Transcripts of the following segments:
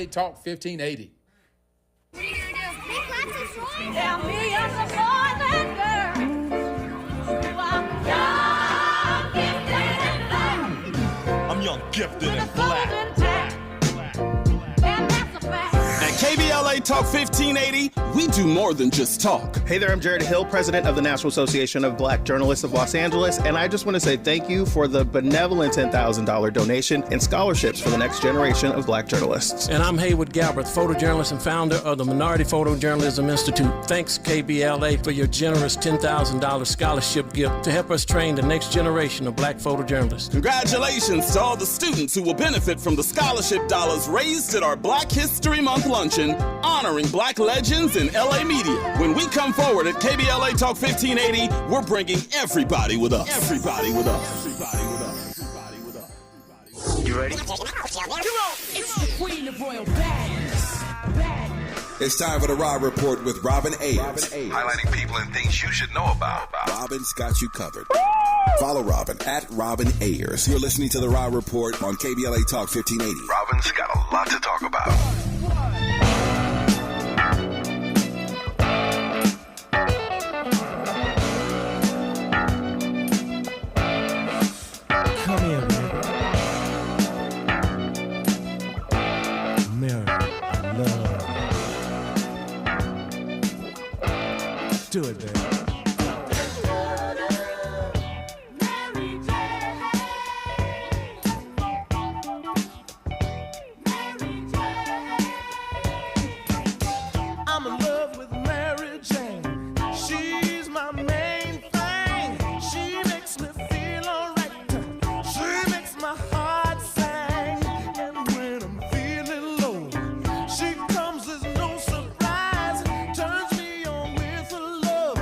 Talk 1580. There are millions of boys and girls who are young, gifted, and black. I'm young, gifted, and black. And that's a fact. At KBLA Talk 1580, we do more than just talk. Hey there, I'm Jared Hill, president of the National Association of Black Journalists of Los Angeles, and I just want to say thank you for the benevolent $10,000 donation and scholarships for the next generation of black journalists. And I'm Haywood Galbraith, photojournalist and founder of the Minority Photojournalism Institute. Thanks, KBLA, for your generous $10,000 scholarship gift to help us train the next generation of black photojournalists. Congratulations to all the students who will benefit from the scholarship dollars raised at our Black History Month luncheon, honoring black legends in LA media. When we come forward at KBLA Talk 1580, we're bringing everybody with us. Everybody with us. Everybody with us. Everybody with us. You ready? It's the queen of royal badness. It's time for the Raw Report with Robin Ayers. Highlighting people and things you should know about. Robin's got you covered. Follow Robin at Robin Ayers. You're listening to the Raw Report on KBLA Talk 1580. Robin's got a lot to talk about. Come here, man. Mary, I love you. Do it, baby. I'm in love with Mary Jane. She's my main thing. She makes me feel alright. She makes my heart sing. And when I'm feeling low, she comes as no surprise. Turns me on with her love.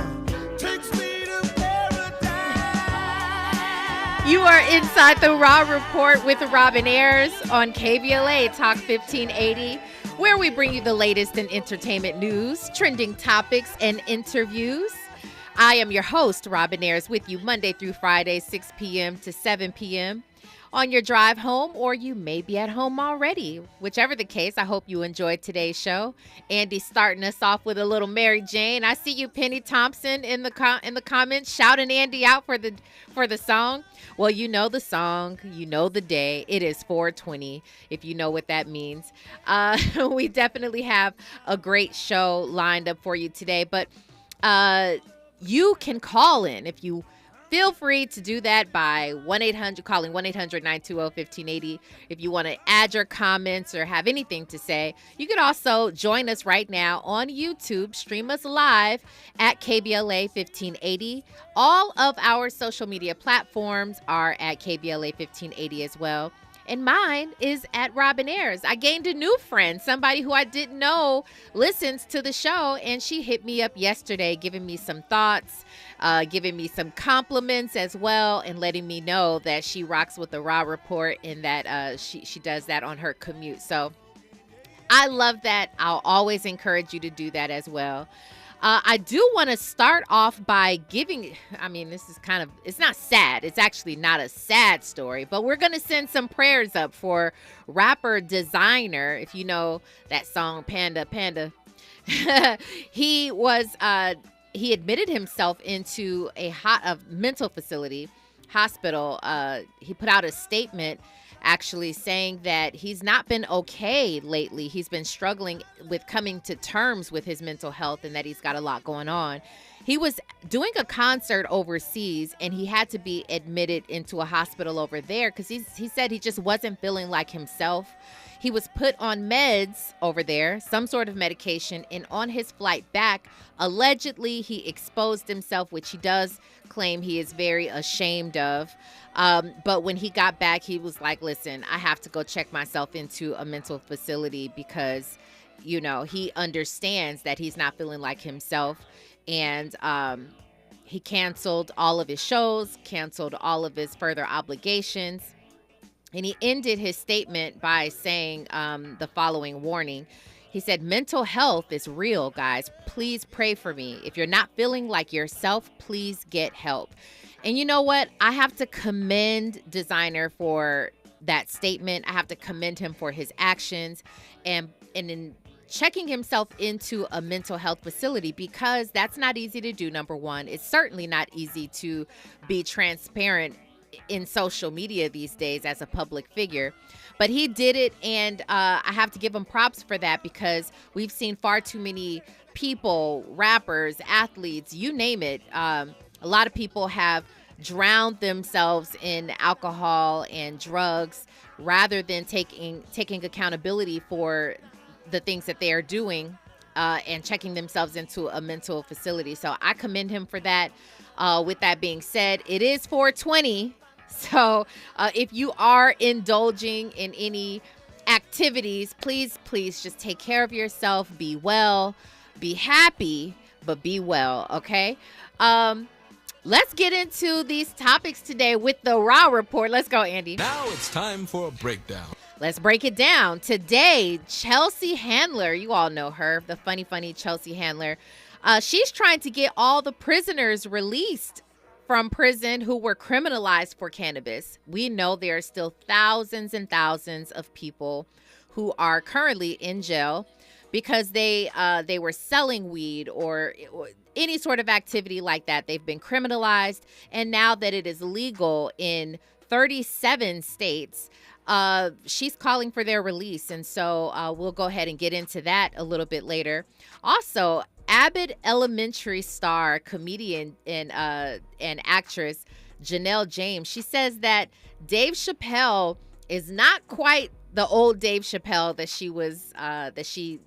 Takes me to paradise. You are inside the Raw Report with Robin Ayers on KBLA Talk 1580, where we bring you the latest in entertainment news, trending topics, and interviews. I am your host, Robin Ayers, with you Monday through Friday, 6 p.m. to 7 p.m. on your drive home, or you may be at home already. Whichever the case, I hope you enjoyed today's show. Andy starting us off with a little Mary Jane. I see you, Penny Thompson, in the comments shouting Andy out for the song. Well, you know the song, you know the day. It is 420, if you know what that means. We definitely have a great show lined up for you today, but you can call in if you feel free to do that by calling 1-800-920-1580. If you want to add your comments or have anything to say, you can also join us right now on YouTube. Stream us live at KBLA 1580. All of our social media platforms are at KBLA 1580 as well. And mine is at Robin Ayers. I gained a new friend, somebody who I didn't know listens to the show, and she hit me up yesterday, giving me some thoughts, giving me some compliments as well, and letting me know that she rocks with the Raw Report and that she does that on her commute. So I love that. I'll always encourage you to do that as well. I do want to start off by this is it's not sad. It's actually not a sad story, but we're going to send some prayers up for rapper Designer. If you know that song, Panda, Panda. He admitted himself into a mental facility, hospital. He put out a statement actually saying that he's not been okay lately. He's been struggling with coming to terms with his mental health and that he's got a lot going on. He was doing a concert overseas and he had to be admitted into a hospital over there because he said he just wasn't feeling like himself. He was put on meds over there, some sort of medication, and on his flight back, allegedly he exposed himself, which he does claim he is very ashamed of. But when he got back, he was like, listen, I have to go check myself into a mental facility because, he understands that he's not feeling like himself. And he canceled all of his shows, canceled all of his further obligations. And he ended his statement by saying the following warning. He said, mental health is real, guys. Please pray for me. If you're not feeling like yourself, please get help. And you know what? I have to commend Designer for that statement. I have to commend him for his actions and in checking himself into a mental health facility, because that's not easy to do, number one. It's certainly not easy to be transparent in social media these days as a public figure. But he did it, and I have to give him props for that, because we've seen far too many people, rappers, athletes, you name it. A lot of people have drowned themselves in alcohol and drugs rather than taking accountability for the things that they are doing and checking themselves into a mental facility. So I commend him for that. With that being said, it is 420. So if you are indulging in any activities, please just take care of yourself. Be well, be happy, but be well, okay? Let's get into these topics today with the Raw Report. Let's go, Andy. Now it's time for a breakdown. Let's break it down. Today, Chelsea Handler, you all know her, the funny Chelsea Handler. She's trying to get all the prisoners released from prison who were criminalized for cannabis. We know there are still thousands and thousands of people who are currently in jail because they were selling weed or any sort of activity like that. They've been criminalized, and now that it is legal in 37 states, she's calling for their release. And so we'll go ahead and get into that a little bit later. Also, Abbott Elementary star, comedian, and actress Janelle James, she says that Dave Chappelle is not quite the old Dave Chappelle that she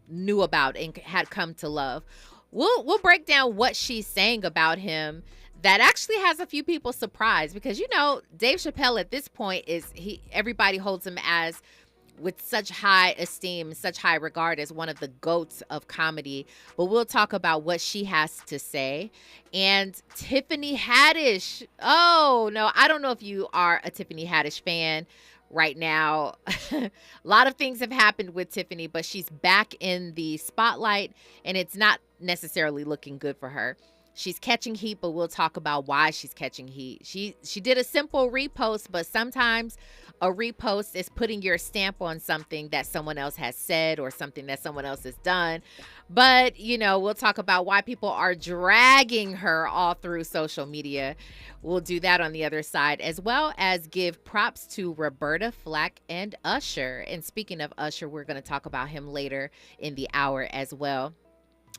knew about and had come to love. We'll break down what she's saying about him. That actually has a few people surprised, because, you know, Dave Chappelle at this point everybody holds him as, with such high esteem, such high regard, as one of the GOATs of comedy. But we'll talk about what she has to say. And Tiffany Haddish. Oh, no, I don't know if you are a Tiffany Haddish fan right now. A lot of things have happened with Tiffany, but she's back in the spotlight, and it's not necessarily looking good for her. She's catching heat, but we'll talk about why she's catching heat. She did a simple repost, but sometimes a repost is putting your stamp on something that someone else has said or something that someone else has done. But, you know, we'll talk about why people are dragging her all through social media. We'll do that on the other side, as well as give props to Roberta Flack and Usher. And speaking of Usher, we're going to talk about him later in the hour as well.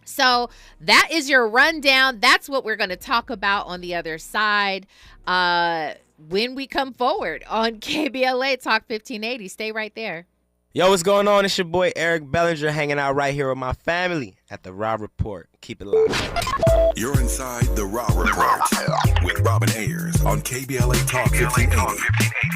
So that is your rundown. That's what we're going to talk about on the other side when we come forward on KBLA Talk 1580. Stay right there. Yo, what's going on? It's your boy Eric Bellinger hanging out right here with my family at the Raw Report. Keep it locked. You're inside the Raw Report with Robin Ayers on KBLA Talk 1580.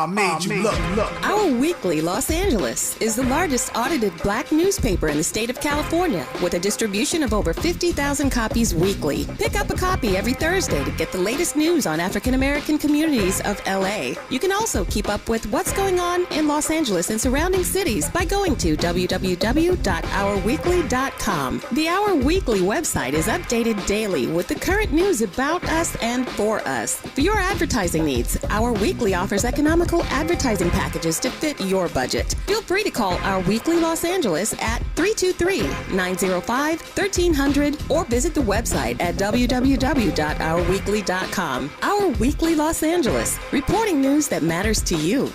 Made you look. Our Weekly Los Angeles is the largest audited black newspaper in the state of California, with a distribution of over 50,000 copies weekly. Pick up a copy every Thursday to get the latest news on African American communities of LA. You can also keep up with what's going on in Los Angeles and surrounding cities by going to www.ourweekly.com. The Our Weekly website is updated daily with the current news about us and for us. For your advertising needs, Our Weekly offers economical advertising packages to fit your budget. Feel free to call Our Weekly Los Angeles at 323-905-1300 or visit the website at www.ourweekly.com. Our Weekly Los Angeles, reporting news that matters to you.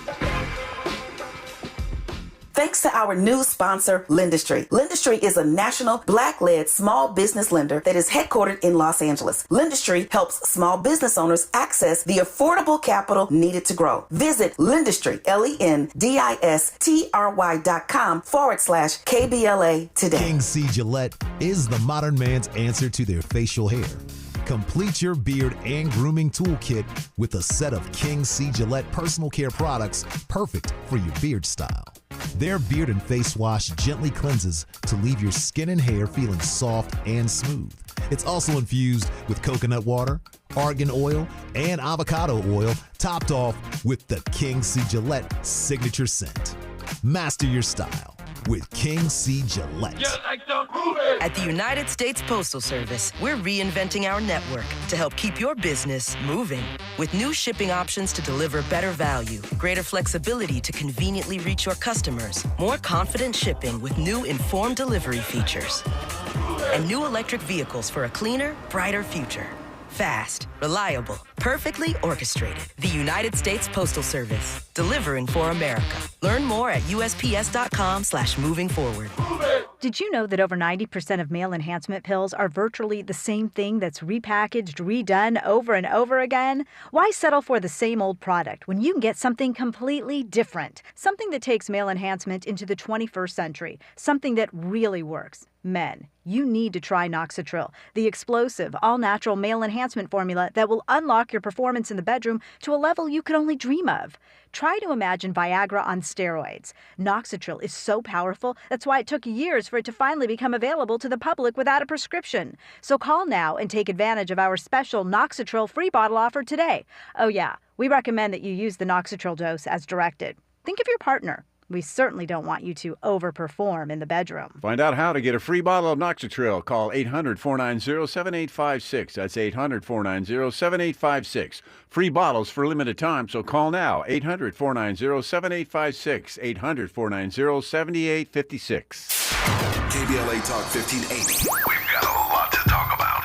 Thanks to our new sponsor, Lendistry. Lendistry is a national Black-led small business lender that is headquartered in Los Angeles. Lendistry helps small business owners access the affordable capital needed to grow. Visit Lendistry, LENDISTRY.com/KBLA today. King C. Gillette is the modern man's answer to their facial hair. Complete your beard and grooming toolkit with a set of King C. Gillette personal care products perfect for your beard style. Their beard and face wash gently cleanses to leave your skin and hair feeling soft and smooth. It's also infused with coconut water, argan oil, and avocado oil, topped off with the King C. Gillette signature scent. Master your style. with King C. Gillette. At the United States Postal Service, we're reinventing our network to help keep your business moving. With new shipping options to deliver better value, greater flexibility to conveniently reach your customers, more confident shipping with new informed delivery features, and new electric vehicles for a cleaner, brighter future. Fast, reliable, perfectly orchestrated. The United States Postal Service, delivering for America. Learn more at USPS.com/moving forward. Did you know that over 90% of male enhancement pills are virtually the same thing that's repackaged, redone over and over again? Why settle for the same old product when you can get something completely different? Something that takes male enhancement into the 21st century. Something that really works. Men, you need to try Noxitril, the explosive, all-natural male enhancement formula that will unlock your performance in the bedroom to a level you could only dream of. Try to imagine Viagra on steroids. Noxitril is so powerful, that's why it took years for it to finally become available to the public without a prescription. So call now and take advantage of our special Noxitril free bottle offer today. Oh yeah, we recommend that you use the Noxitril dose as directed. Think of your partner. We certainly don't want you to overperform in the bedroom. Find out how to get a free bottle of Noxitril. Call 800-490-7856. That's 800-490-7856. Free bottles for a limited time, so call now. 800-490-7856. 800-490-7856. KBLA Talk 1580. We've got a lot to talk about.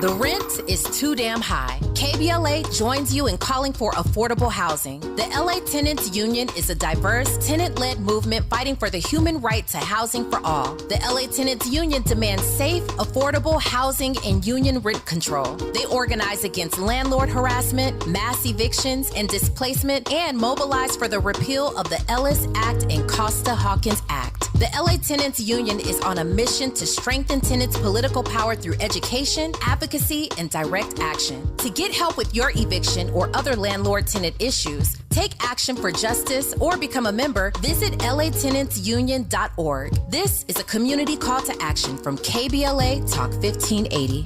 The rent is too damn high. KBLA joins you in calling for affordable housing. The LA Tenants Union is a diverse, tenant-led movement fighting for the human right to housing for all. The LA Tenants Union demands safe, affordable housing and union rent control. They organize against landlord harassment, mass evictions, and displacement, and mobilize for the repeal of the Ellis Act and Costa-Hawkins Act. The LA Tenants Union is on a mission to strengthen tenants' political power through education, advocacy, and direct action. To get help with your eviction or other landlord-tenant issues, take action for justice, or become a member, visit latenantsunion.org. This is a community call to action from KBLA Talk 1580.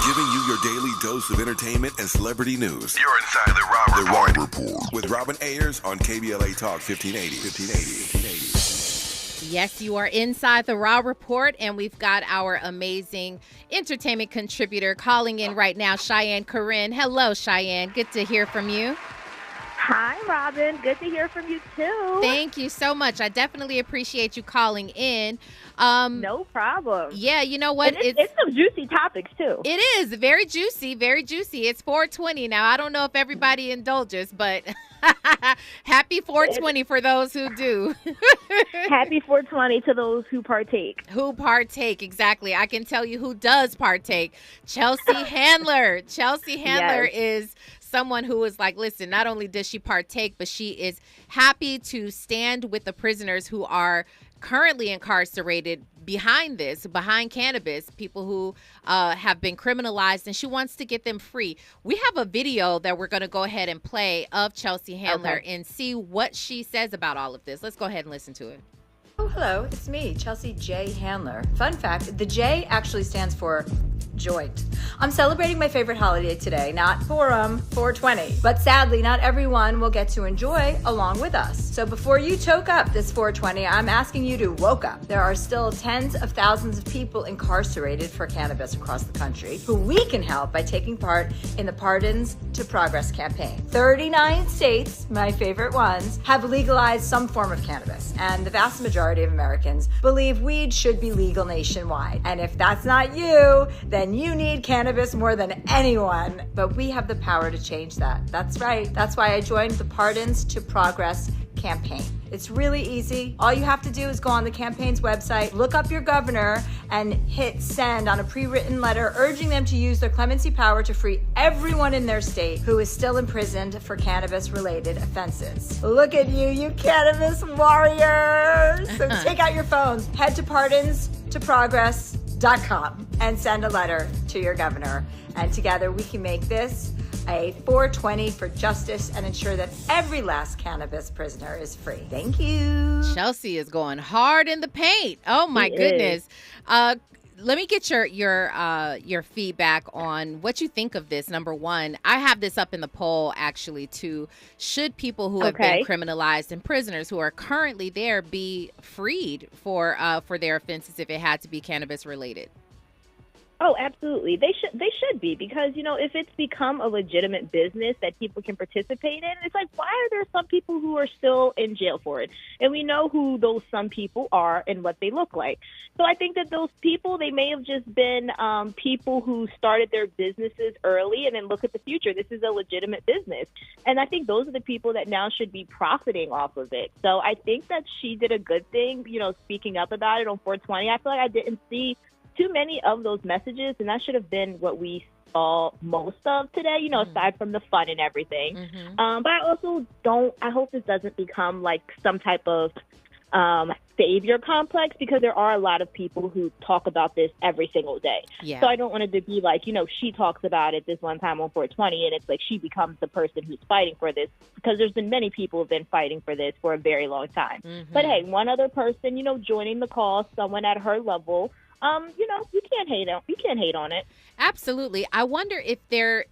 Giving you your daily dose of entertainment and celebrity news. You're inside the Raw Report. With Robin Ayers on KBLA Talk 1580. Yes, you are inside the Raw Report, and we've got our amazing entertainment contributor calling in right now, Cheyenne Corinne. Hello, Cheyenne. Good to hear from you. Hi, Robin. Good to hear from you, too. Thank you so much. I definitely appreciate you calling in. No problem. Yeah, you know what? It's some juicy topics, too. It is. Very juicy, very juicy. It's 420 now. I don't know if everybody indulges, but happy 420 for those who do. Happy 420 to those who partake. Who partake, exactly. I can tell you who does partake. Chelsea Handler. Chelsea Handler is someone who is like, listen, not only does she partake, but she is happy to stand with the prisoners who are currently incarcerated behind cannabis, people who have been criminalized, and she wants to get them free. We have a video that we're going to go ahead and play of Chelsea Handler and see what she says about all of this. Let's go ahead and listen to it. Oh, hello, it's me, Chelsea J. Handler. Fun fact, the J actually stands for joint. I'm celebrating my favorite holiday today, not 420. But sadly, not everyone will get to enjoy along with us. So before you choke up this 420, I'm asking you to woke up. There are still tens of thousands of people incarcerated for cannabis across the country who we can help by taking part in the Pardons to Progress campaign. 39 states, my favorite ones, have legalized some form of cannabis, and the vast majority of Americans believe weed should be legal nationwide. And if that's not you, then you need cannabis more than anyone. But we have the power to change that. That's right. That's why I joined the Pardons to Progress campaign. It's really easy. All you have to do is go on the campaign's website, look up your governor, and hit send on a pre-written letter urging them to use their clemency power to free everyone in their state who is still imprisoned for cannabis-related offenses. Look at you, you cannabis warriors! So take out your phones, head to pardonstoprogress.com and send a letter to your governor. And together we can make this a 420 for justice and ensure that every last cannabis prisoner is free. Thank you. Chelsea is going hard in the paint. Oh, my She goodness. let me get your feedback on what you think of this. Number one, I have this up in the poll actually too. Should people who have been criminalized and prisoners who are currently there be freed for their offenses if it had to be cannabis related? Oh, absolutely. They should be, because, if it's become a legitimate business that people can participate in, it's like, why are there some people who are still in jail for it? And we know who those some people are and what they look like. So I think that those people, they may have just been people who started their businesses early and then look at the future. This is a legitimate business. And I think those are the people that now should be profiting off of it. So I think that she did a good thing, speaking up about it on 420. I feel like I didn't see too many of those messages, and that should have been what we saw most of today, aside from the fun and everything. But I also I hope this doesn't become like some type of savior complex, because there are a lot of people who talk about this every single day. Yeah. So I don't want it to be like, she talks about it this one time on 420, and it's like she becomes the person who's fighting for this, because there's been many people who have been fighting for this for a very long time. But hey, one other person, joining the cause, someone at her level, you can't hate on it. Absolutely. I wonder if there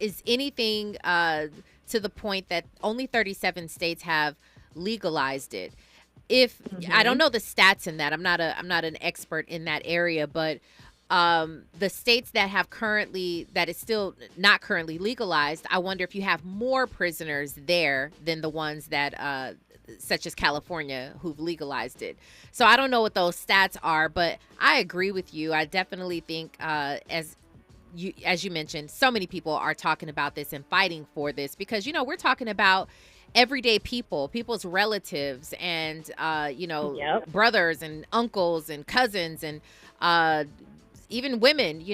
is anything to the point that only 37 states have legalized it. If I don't know the stats in that, I'm not an expert in that area, but the states that is still not currently legalized, I wonder if you have more prisoners there than the ones that such as California, who've legalized it. So I don't know what those stats are, but I agree with you. I definitely think, as you mentioned, so many people are talking about this and fighting for this, because, we're talking about everyday people's relatives and, brothers and uncles and cousins and even women.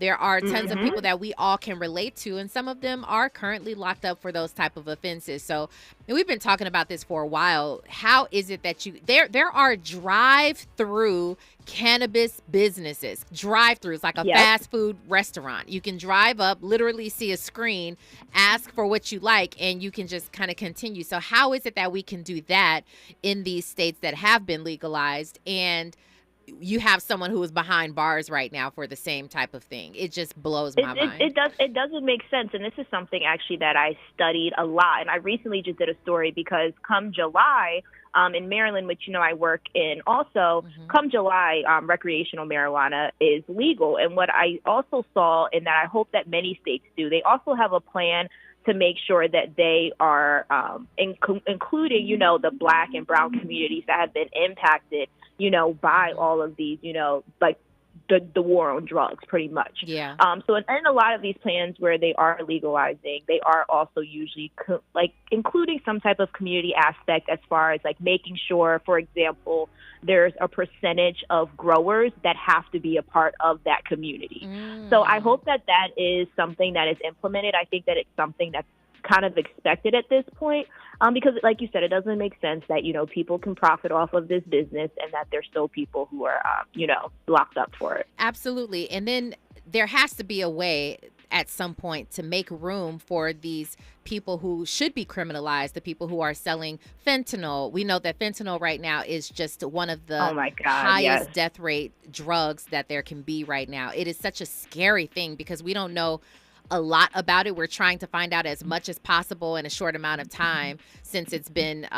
There are tons of people that we all can relate to, and some of them are currently locked up for those type of offenses. So we've been talking about this for a while. How is it that there are drive-through cannabis businesses, drive-throughs, like a fast food restaurant. You can drive up, literally see a screen, ask for what you like, and you can just kind of continue. So how is it that we can do that in these states that have been legalized, and you have someone who is behind bars right now for the same type of thing? It just blows my mind. It doesn't make sense. And this is something actually that I studied a lot. And I recently just did a story, because come July, in Maryland, which, I work in also, come July, recreational marijuana is legal. And what I also saw, and that I hope that many states do, they also have a plan to make sure that they are including, the Black and brown communities that have been impacted, by all of these, like the war on drugs, pretty much. Yeah. So in a lot of these plans where they are legalizing, they are also usually including some type of community aspect, as far as like making sure, for example, there's a percentage of growers that have to be a part of that community. So I hope that is something that is implemented. I think that it's something that's kind of expected at this point, because like you said, it doesn't make sense that, people can profit off of this business and that there's still people who are, locked up for it. Absolutely. And then there has to be a way at some point to make room for these people who should be criminalized, the people who are selling fentanyl. We know that fentanyl right now is just one of the highest death rate drugs that there can be right now. It is such a scary thing, because we don't know a lot about it. We're trying to find out as much as possible in a short amount of time, since it's been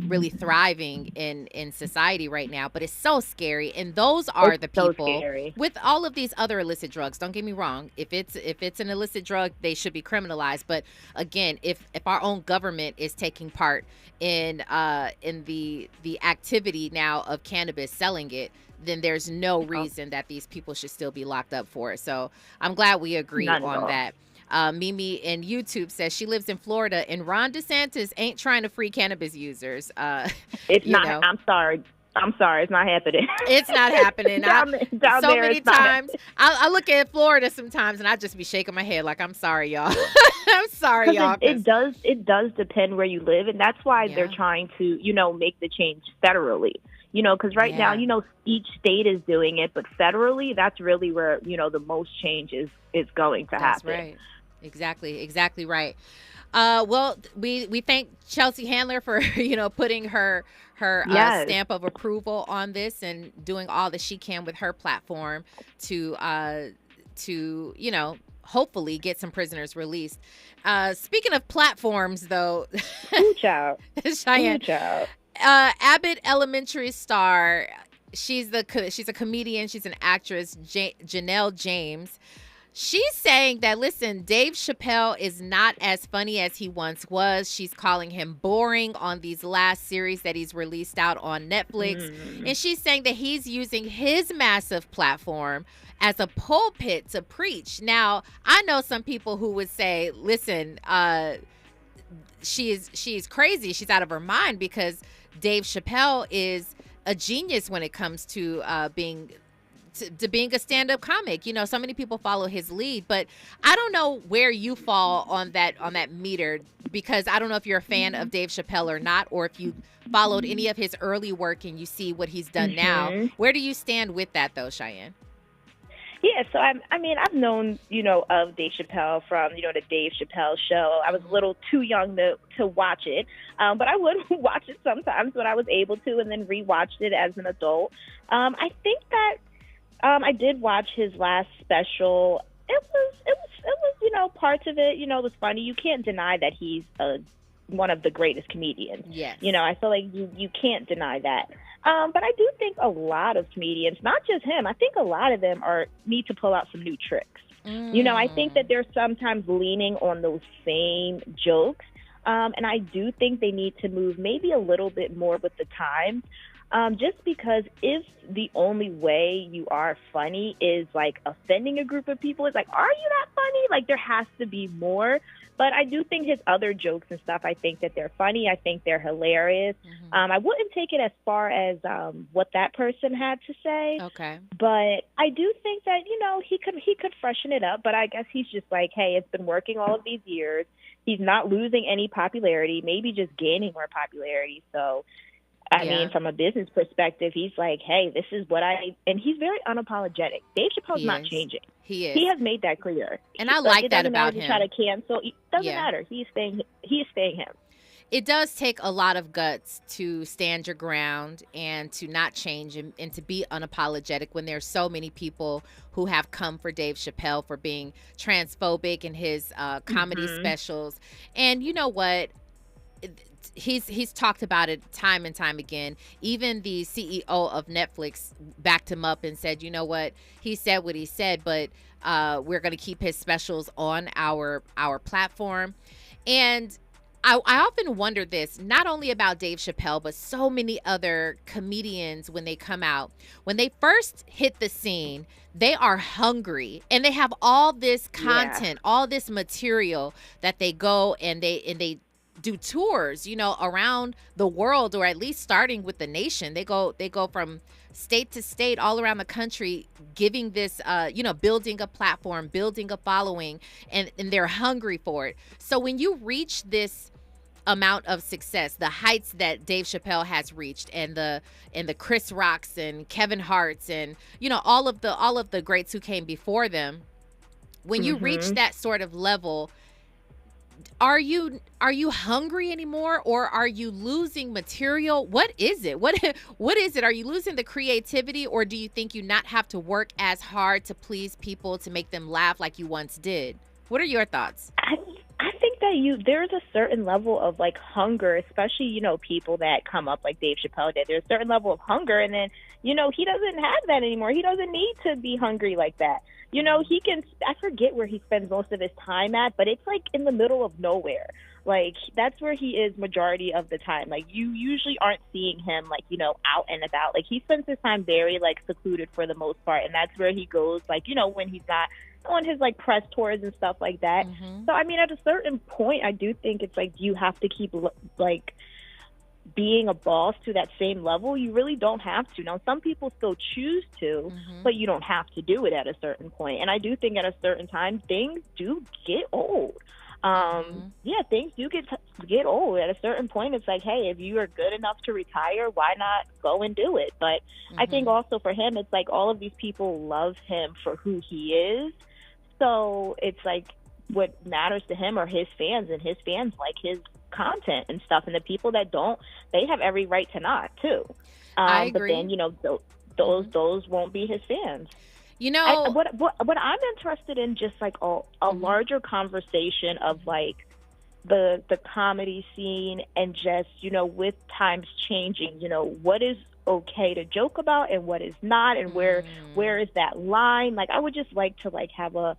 really thriving in society right now. But it's so scary, and those are the people with all of these other illicit drugs. Don't get me wrong. If it's an illicit drug, they should be criminalized. But again, if our own government is taking part in the activity now of cannabis, selling it, then there's no reason that these people should still be locked up for it. So I'm glad we agree on that. Mimi in YouTube says she lives in Florida, and Ron DeSantis ain't trying to free cannabis users. It's not. I'm sorry. It's not happening. It's not happening. down so there, many times I look at Florida sometimes, and I just be shaking my head like, I'm sorry, y'all. I'm sorry, y'all. It does depend where you live, and that's why they're trying to, make the change federally. Because right now, each state is doing it, but federally, that's really where, the most change is going to happen. Right. Exactly right. Well, we thank Chelsea Handler for putting her Yes. stamp of approval on this and doing all that she can with her platform to hopefully get some prisoners released. Speaking of platforms, though, Ooh, child. Cheyenne, Ooh, child. Abbott Elementary star. She's a comedian. She's an actress. Janelle James. She's saying that, listen, Dave Chappelle is not as funny as he once was. She's calling him boring on these last series that he's released out on Netflix. And she's saying that he's using his massive platform as a pulpit to preach. Now, I know some people who would say, listen, she's crazy. She's out of her mind because Dave Chappelle is a genius when it comes to being a stand-up comic. So many people follow his lead, but I don't know where you fall on that meter, because I don't know if you're a fan of Dave Chappelle or not, or if you followed any of his early work and you see what he's done now. Where do you stand with that, though, Cheyenne? Yeah, so I've known, of Dave Chappelle from, the Dave Chappelle show. I was a little too young to watch it, but I would watch it sometimes when I was able to, and then rewatched it as an adult. I think that I did watch his last special. It was, parts of it, was funny. You can't deny that he's one of the greatest comedians. Yes. I feel like you can't deny that. But I do think a lot of comedians, not just him, I think a lot of them need to pull out some new tricks. I think that they're sometimes leaning on those same jokes. And I do think they need to move maybe a little bit more with the times. Just because if the only way you are funny is like offending a group of people, it's like, are you that funny? Like, there has to be more. But I do think his other jokes and stuff, I think that they're funny. I think they're hilarious. I wouldn't take it as far as what that person had to say. Okay. But I do think that, he could freshen it up. But I guess he's just like, hey, it's been working all of these years. He's not losing any popularity, maybe just gaining more popularity. So, I mean, from a business perspective, he's like, hey, this is what and he's very unapologetic. Dave Chappelle's not changing. He is. He has made that clear. And I like that about him. It doesn't matter if you try to cancel. It doesn't matter. He is staying him. It does take a lot of guts to stand your ground and to not change and to be unapologetic when there's so many people who have come for Dave Chappelle for being transphobic in his comedy specials. And you know what? He's talked about it time and time again. Even the CEO of Netflix backed him up and said, you know what? He said what he said, but we're going to keep his specials on our platform. And I often wonder this, not only about Dave Chappelle, but so many other comedians when they come out. When they first hit the scene, they are hungry and they have all this content, all this material that they go and they do tours, around the world, or at least starting with the nation. They go from state to state all around the country, giving this, building a platform, building a following, and they're hungry for it. So when you reach this amount of success, the heights that Dave Chappelle has reached, and the Chris Rocks and Kevin Harts and all of the greats who came before them, when you reach that sort of level, are you hungry anymore, or are you losing material? What is it? What is it? Are you losing the creativity, or do you think you not have to work as hard to please people, to make them laugh like you once did? What are your thoughts? I think that there's a certain level of like hunger, especially, people that come up like Dave Chappelle did. There's a certain level of hunger, and then, he doesn't have that anymore. He doesn't need to be hungry like that. He can, I forget where he spends most of his time at, but it's like in the middle of nowhere. Like, that's where he is majority of the time. Like, you usually aren't seeing him, like, out and about. Like, he spends his time very, like, secluded for the most part, and that's where he goes, like, when he's not on his, like, press tours and stuff like that. So, I mean, at a certain point, I do think it's, like, you have to keep, like, being a boss to that same level. You really don't have to. Now, some people still choose to, but you don't have to do it at a certain point. And I do think at a certain time, things do get old. Things do get old. At a certain point, it's like, hey, if you are good enough to retire, why not go and do it? But I think also for him, it's like all of these people love him for who he is. So it's like what matters to him are his fans, and his fans like his content and stuff. And the people that don't, they have every right to not too. I agree. But then, you know, those won't be his fans. You know, what I'm interested in, just like a larger conversation of like the comedy scene, and just, you know, with times changing, you know, what is okay to joke about and what is not, and where is that line? Like, I would just like to like have a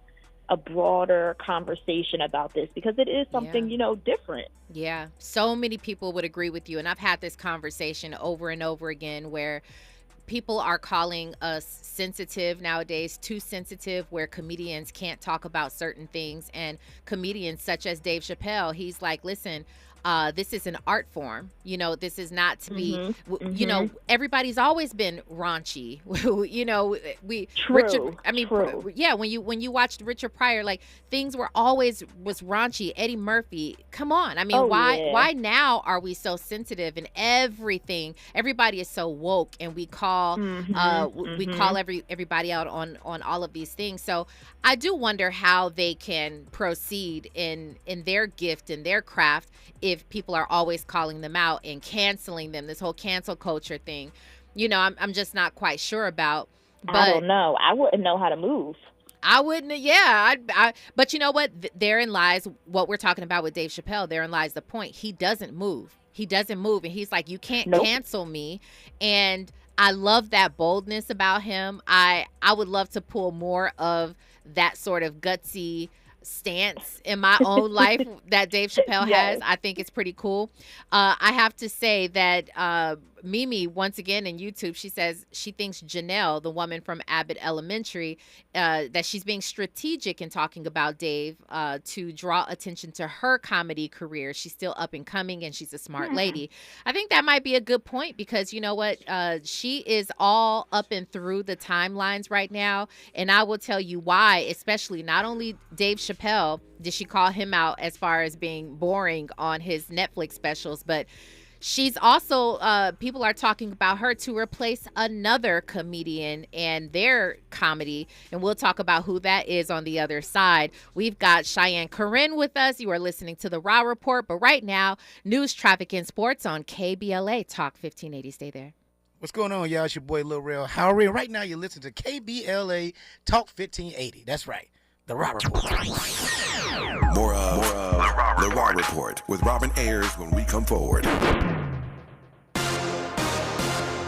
broader conversation about this, because it is something, you know, different. Yeah, so many people would agree with you, and I've had this conversation over and over again where people are calling us sensitive nowadays, too sensitive, where comedians can't talk about certain things. And comedians such as Dave Chappelle, he's like, listen, this is an art form. You know, this is not to be, you know, everybody's always been raunchy. You know, when you watched Richard Pryor, like, things were always was raunchy. Eddie Murphy, come on. I mean, why now are we so sensitive and everything? Everybody is so woke, and we call everybody out on all of these things. So I do wonder how they can proceed in their gift and their craft if people are always calling them out and canceling them. This whole cancel culture thing, you know, I'm just not quite sure about. But I don't know. I wouldn't know how to move. I wouldn't. Yeah. But you know what? Therein lies what we're talking about with Dave Chappelle. Therein lies the point. He doesn't move. And he's like, you can't cancel me. And I love that boldness about him. I would love to pull more of that sort of gutsy stance in my own life that Dave Chappelle has. I think it's pretty cool. I have to say that Mimi, once again in YouTube, she says she thinks Janelle, the woman from Abbott Elementary, that she's being strategic in talking about Dave to draw attention to her comedy career. She's still up and coming, and she's a smart lady. I think that might be a good point, because you know what? She is all up and through the timelines right now, and I will tell you why, especially not only Dave Chappelle did she call him out as far as being boring on his Netflix specials, but she's also, people are talking about her to replace another comedian and their comedy. And we'll talk about who that is on the other side. We've got Cheyenne Corinne with us. You are listening to The Raw Report. But right now, news, traffic, and sports on KBLA Talk 1580. Stay there. What's going on, y'all? It's your boy, Lil Real Howery. Right now, you're listening to KBLA Talk 1580. That's right. The Raw Report. More of The Raw Report with Robin Ayers when we come forward.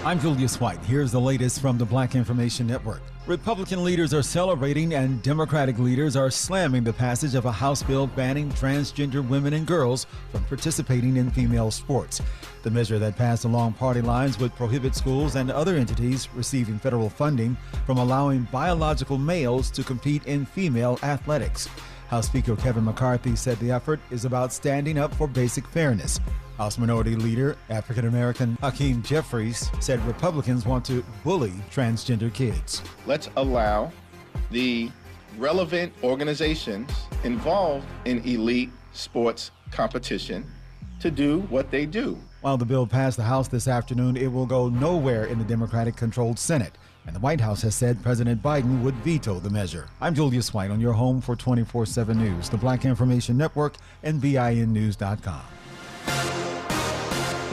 I'm Julius White. Here's the latest from the Black Information Network. Republican leaders are celebrating and Democratic leaders are slamming the passage of a House bill banning transgender women and girls from participating in female sports. The measure that passed along party lines would prohibit schools and other entities receiving federal funding from allowing biological males to compete in female athletics. House Speaker Kevin McCarthy said the effort is about standing up for basic fairness. House Minority Leader, African-American Hakeem Jeffries, said Republicans want to bully transgender kids. Let's allow the relevant organizations involved in elite sports competition to do what they do. While the bill passed the House this afternoon, it will go nowhere in the Democratic-controlled Senate. And the White House has said President Biden would veto the measure. I'm Julius White on your home for 24/7 News, the Black Information Network, and BINnews.com.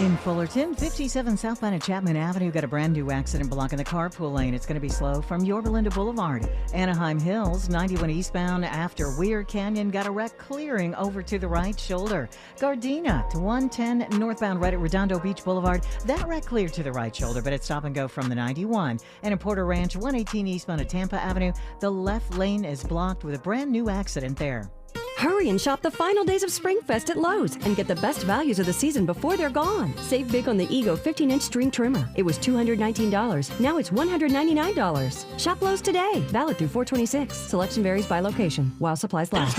In Fullerton, 57 southbound at Chapman Avenue got a brand new accident blocking the carpool lane. It's going to be slow from Yorba Linda Boulevard. Anaheim Hills, 91 eastbound after Weir Canyon got a wreck clearing over to the right shoulder. Gardena to 110 northbound right at Redondo Beach Boulevard. That wreck cleared to the right shoulder, but it's stop and go from the 91. And in Porter Ranch, 118 eastbound at Tampa Avenue, the left lane is blocked with a brand new accident there. Hurry and shop the final days of Springfest at Lowe's and get the best values of the season before they're gone. Save big on the Ego 15-inch string trimmer. It was $219. Now it's $199. Shop Lowe's today. Valid through 4/26. Selection varies by location while supplies last.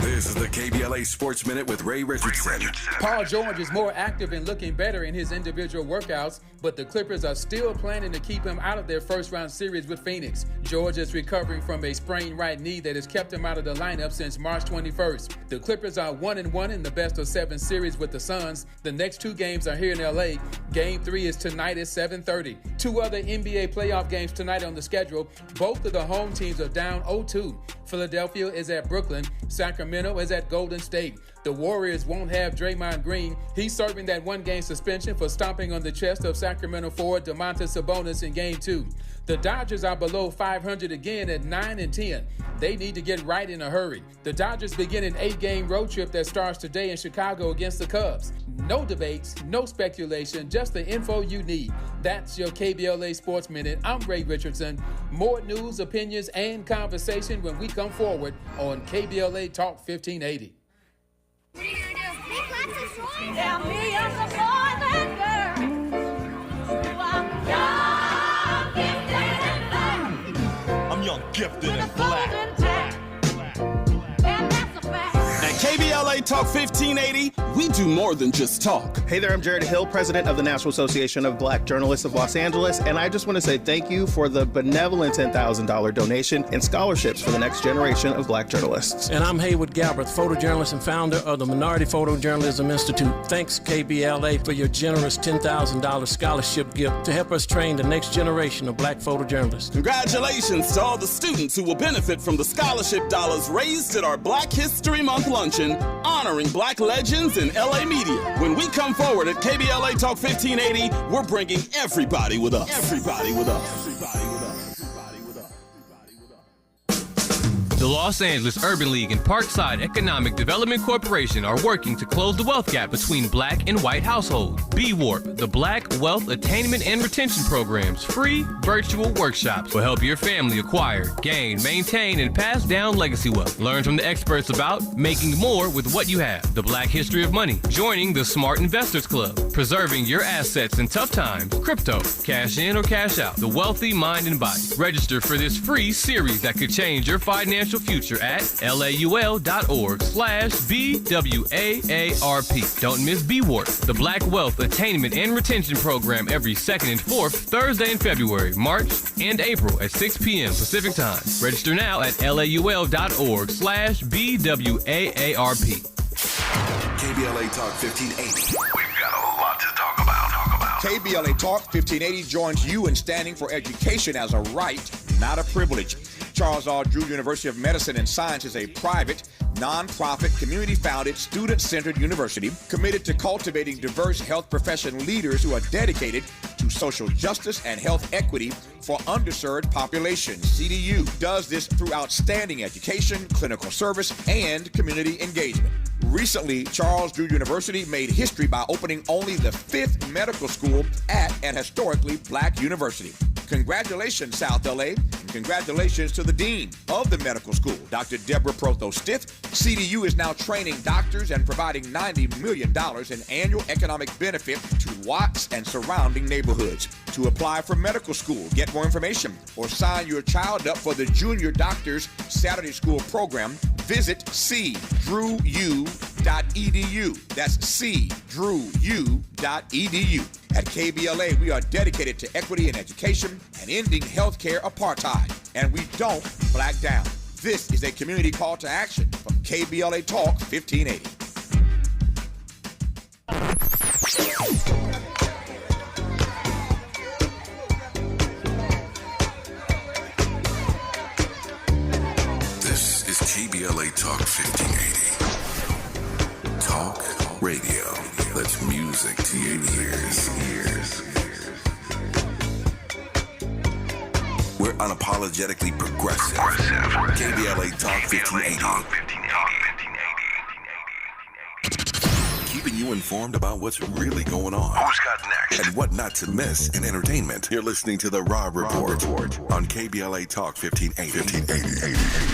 This is the KBLA Sports Minute with Ray Richardson. Paul George is more active and looking better in his individual workouts, but the Clippers are still planning to keep him out of their first-round series with Phoenix. George is recovering from a sprained right knee that has kept him out of the lineup since March 21st. The Clippers are 1-1 in the best-of-7 series with the Suns. The next two games are here in L.A. Game 3 is tonight at 7:30. Two other NBA playoff games tonight on the schedule. Both of the home teams are down 0-2. Philadelphia is at Brooklyn. Sacramento is at Golden State. The Warriors won't have Draymond Green. He's serving that one-game suspension for stomping on the chest of Sacramento forward Domantas Sabonis in Game 2. The Dodgers are below 500 again at 9-10. They need to get right in a hurry. The Dodgers begin an 8-game road trip that starts today in Chicago against the Cubs. No debates, no speculation, just the info you need. That's your KBLA Sports Minute. I'm Ray Richardson. More news, opinions, and conversation when we come forward on KBLA Talk 1580. Tell me you're the boy that girl. I'm young, gifted, and black. At KBLA Talk 1580, we do more than just talk. Hey there, I'm Jared Hill, president of the National Association of Black Journalists of Los Angeles, and I just want to say thank you for the benevolent $10,000 donation and scholarships for the next generation of black journalists. And I'm Haywood Galbraith, photojournalist and founder of the Minority Photojournalism Institute. Thanks, KBLA, for your generous $10,000 scholarship gift to help us train the next generation of black photojournalists. Congratulations to all the students who will benefit from the scholarship dollars raised at our Black History Month luncheon, honoring black legends in LA media. When we come forward at KBLA Talk 1580, we're bringing everybody with us. Everybody with us. Everybody with us. The Los Angeles Urban League and Parkside Economic Development Corporation are working to close the wealth gap between black and white households. B-Warp, the Black Wealth Attainment and Retention Program's free virtual workshops will help your family acquire, gain, maintain, and pass down legacy wealth. Learn from the experts about making more with what you have, the Black History of Money, joining the Smart Investors Club, preserving your assets in tough times, crypto, cash in or cash out, the wealthy mind and body. Register for this free series that could change your financial future at laul.org/BWAARP. Don't miss B-Warp, the Black Wealth Attainment and Retention Program, every second and fourth Thursday in February, March, and April at 6 p.m. Pacific Time. Register now at laul.org/BWAARP. KBLA Talk 1580. We've got a lot to talk about. KBLA Talk 1580 joins you in standing for education as a right, not a privilege. Charles R. Drew University of Medicine and Science is a private, non-profit, community-founded, student-centered university committed to cultivating diverse health profession leaders who are dedicated to social justice and health equity for underserved populations. CDU does this through outstanding education, clinical service, and community engagement. Recently, Charles Drew University made history by opening only the 5th medical school at an historically black university. Congratulations, South LA, and congratulations to the dean of the medical school, Dr. Deborah Protho-Stith. CDU is now training doctors and providing $90 million in annual economic benefit to Watts and surrounding neighborhoods. To apply for medical school, get more information, or sign your child up for the Junior Doctors Saturday School program, visit cdrewu.edu. That's cdrewu.edu. At KBLA, we are dedicated to equity in education and ending healthcare apartheid, and we don't black down. This is a community call to action from KBLA Talk 1580. This is KBLA Talk 1580. Talk radio. That's music to your ears. We're unapologetically progressive. KBLA Talk 1580. Keeping you informed about what's really going on. Who's got next? And what not to miss in entertainment. You're listening to The Rob Report on KBLA Talk 1580.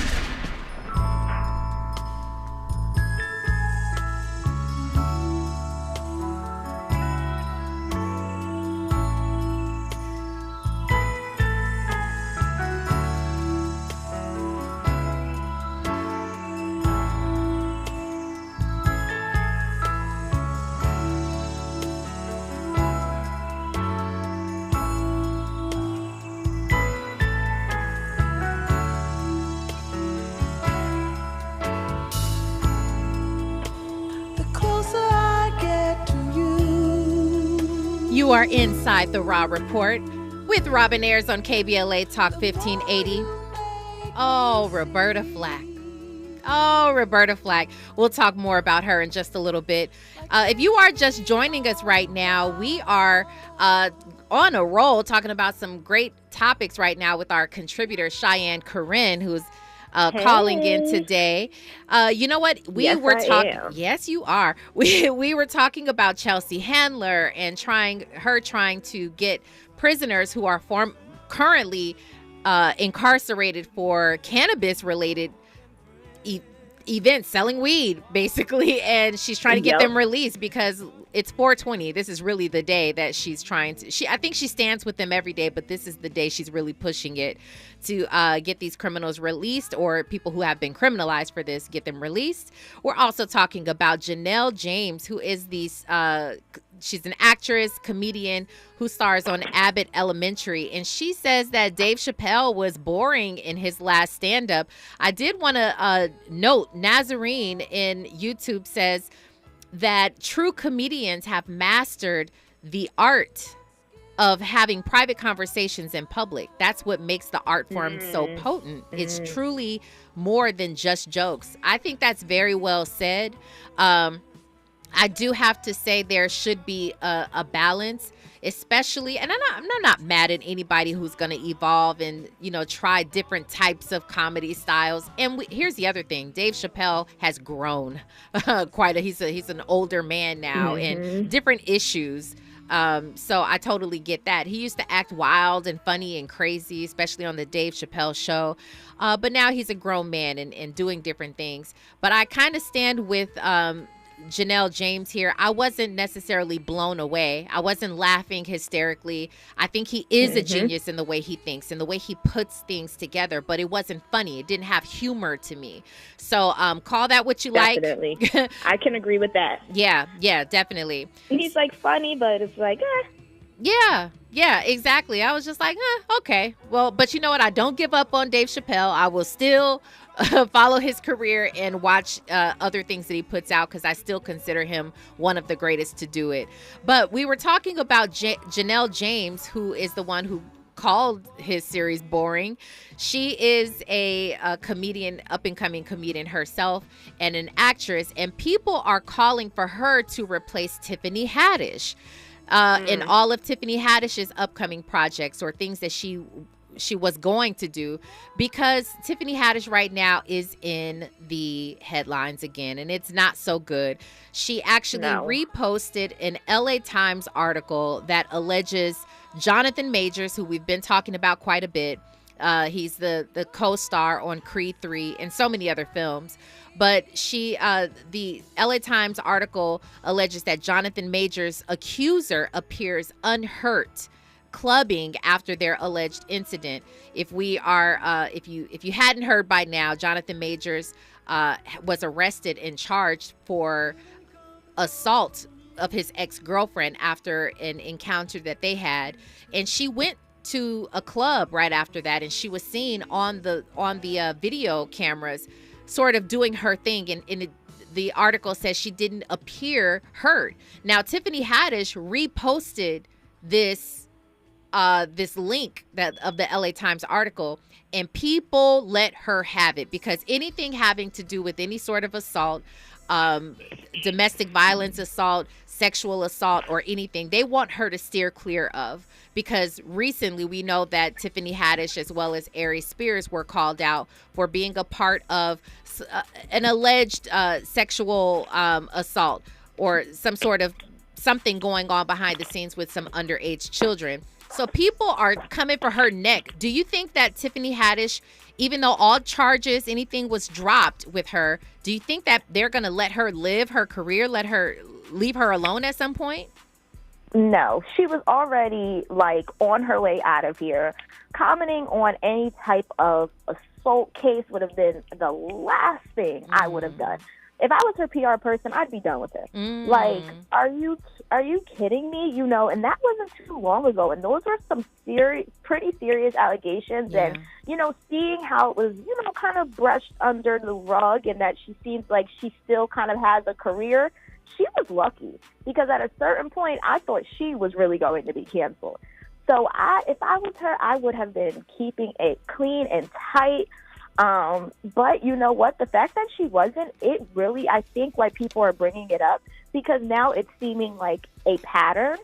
You are inside the Raw Report with Robin Ayers on KBLA Talk 1580. Oh, Roberta Flack. Oh, Roberta Flack. We'll talk more about her in just a little bit. If you are just joining us right now, we are on a roll talking about some great topics right now with our contributor, Cheyenne Corinne, who's calling in today. You know what? We Yes, were I talking. am. Yes, you are. We were talking about Chelsea Handler and trying to get prisoners who are currently incarcerated for cannabis-related events, selling weed, basically, and she's trying to get them released because it's 420. This is really the day that she's trying to. I think she stands with them every day, but this is the day she's really pushing it to get these criminals released, or people who have been criminalized for this, get them released. We're also talking about Janelle James, who is she's an actress, comedian who stars on Abbott Elementary, and she says that Dave Chappelle was boring in his last stand-up. I did want to note, Nazarene in YouTube says that true comedians have mastered the art of having private conversations in public. That's what makes the art form so potent. It's truly more than just jokes. I think that's very well said. I do have to say there should be a balance, especially, and I'm not mad at anybody who's going to evolve and, try different types of comedy styles. And here's the other thing. Dave Chappelle has grown he's an older man now, and different issues. So I totally get that. He used to act wild and funny and crazy, especially on the Dave Chappelle show. But now he's a grown man and doing different things. But I kind of stand with Janelle James here. I wasn't necessarily blown away. I wasn't laughing hysterically. I think he is a genius in the way he thinks and the way he puts things together, but it wasn't funny. It didn't have humor to me. So call that what you Definitely. like. I can agree with that. Yeah, definitely. He's funny, but it's Yeah, exactly. I was just like, okay. Well, but you know what? I don't give up on Dave Chappelle. I will still follow his career and watch other things that he puts out, because I still consider him one of the greatest to do it. But we were talking about Janelle James, who is the one who called his series boring. She is a comedian, up-and-coming comedian herself, and an actress, and people are calling for her to replace Tiffany Haddish in all of Tiffany Haddish's upcoming projects or things that she was going to do, because Tiffany Haddish right now is in the headlines again, and it's not so good. She actually reposted an LA Times article that alleges Jonathan Majors, who we've been talking about quite a bit. He's the co-star on Creed 3 and so many other films. But the LA Times article alleges that Jonathan Majors' accuser appears unhurt, clubbing after their alleged incident. If you hadn't heard by now, Jonathan Majors was arrested and charged for assault of his ex-girlfriend after an encounter that they had, and she went to a club right after that, and she was seen on the video cameras sort of doing her thing, and the article says she didn't appear hurt. Now, Tiffany Haddish reposted this link of the LA Times article, and people let her have it, because anything having to do with any sort of assault, domestic violence assault, sexual assault, or anything, they want her to steer clear of. Because recently we know that Tiffany Haddish as well as Aries Spears were called out for being a part of an alleged sexual assault or some sort of something going on behind the scenes with some underage children. So people are coming for her neck. Do you think that Tiffany Haddish, even though all charges, anything was dropped with her, do you think that they're going to let her live her career, leave her alone at some point? No, she was already on her way out of here. Commenting on any type of assault case would have been the last thing I would have done. If I was her PR person, I'd be done with it. Are you kidding me? And that wasn't too long ago, and those were some pretty serious allegations. Yeah. And seeing how it was kind of brushed under the rug, and that she seems like she still kind of has a career. She was lucky, because at a certain point, I thought she was really going to be canceled. So if I was her, I would have been keeping it clean and tight. But you know what? The fact that she wasn't, it really, I think why people are bringing it up, because now it's seeming like a pattern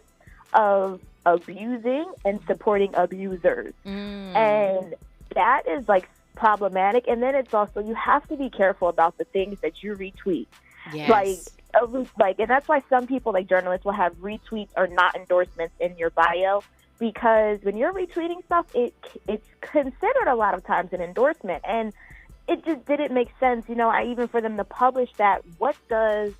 of abusing and supporting abusers. And that is like problematic. And then it's also, you have to be careful about the things that you retweet. Yes. And that's why some people, like journalists, will have retweets or not endorsements in your bio, because when you're retweeting stuff, it's considered a lot of times an endorsement, and it just didn't make sense. You know, even for them to publish that, what does